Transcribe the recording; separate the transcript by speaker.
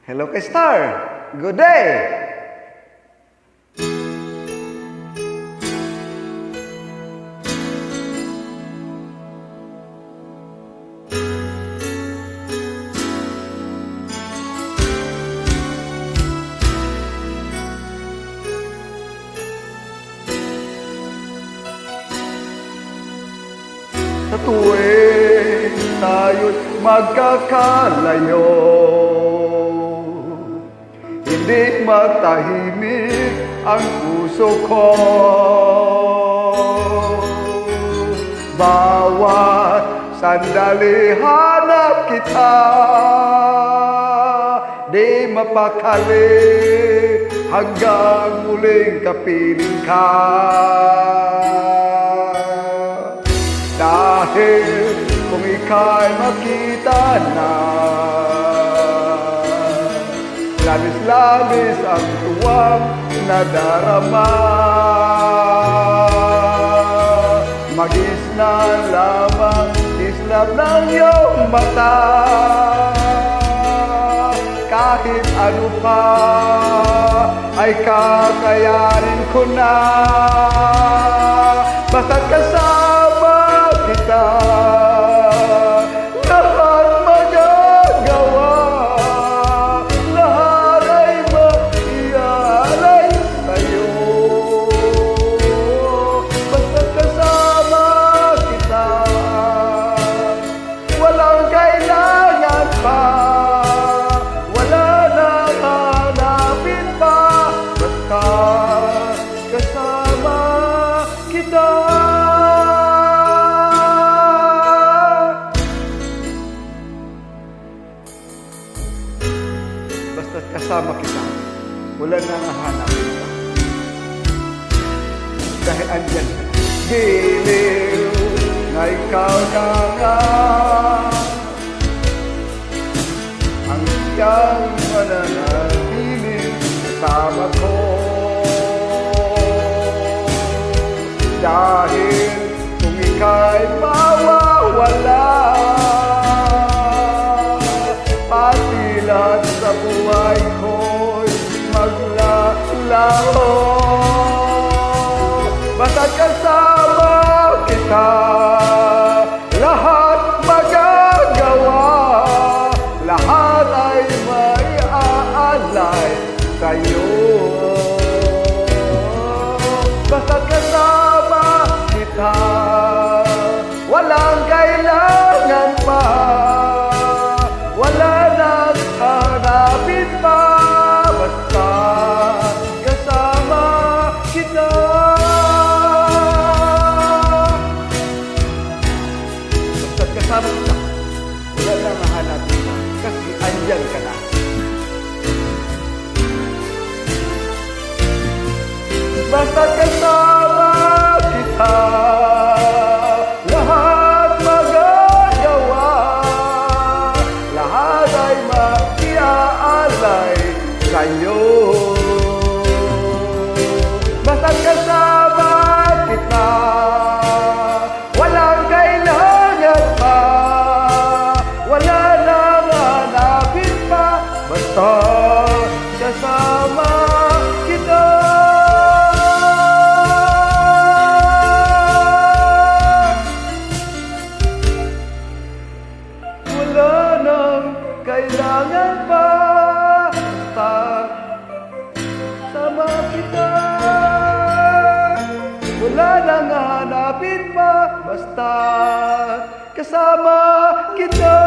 Speaker 1: Hello kay Star. Good day. Sa tuwing tayo'y magkakalayo, hindi matahimik ang puso ko. Bawat sandali hanap kita, di mapakali hanggang muling kapiling ka. Dahil kung ika'y makita na, labis-labis ang tuwang nadarama. Mag-isnan lamang islap ng iyong mata. Kahit ano pa ay kakayanin ko na, basta't kasama kita. Lahat magagawa, lahat ay maialay sa'yo. Basta't kasama kita, walang kailangan pa, wala nang hanapin pa. Basta kasama kita. Basta't kasama kita, wala nang hahanapin pa. Dahil andyan ka, giliw na ikaw na nga ang siyang mananatiling kasama ko. Dahil kung ika'y mawawala, patilat sa buhay ko'y maglalaho. Basta't kasama kita, lahat magagawa, lahat ay maiaalay sa'yo. Basta't kasama kita, walang kailangan pa, wala nang hanapin pa. Basta kasama kita. Basta't kasama kita, wala nang hanapin pa, kasi andyan ka na. Basta't kasama kita, lahat magagawa, lahat ay maiaalay sa'yo. Basta't kasama kita, walang kailangan pa, wala nang hanapin pa. Basta kasama kita. Wala nang kailangan pa, basta sama kita. Wala nang hanapin pa, basta kasama kita.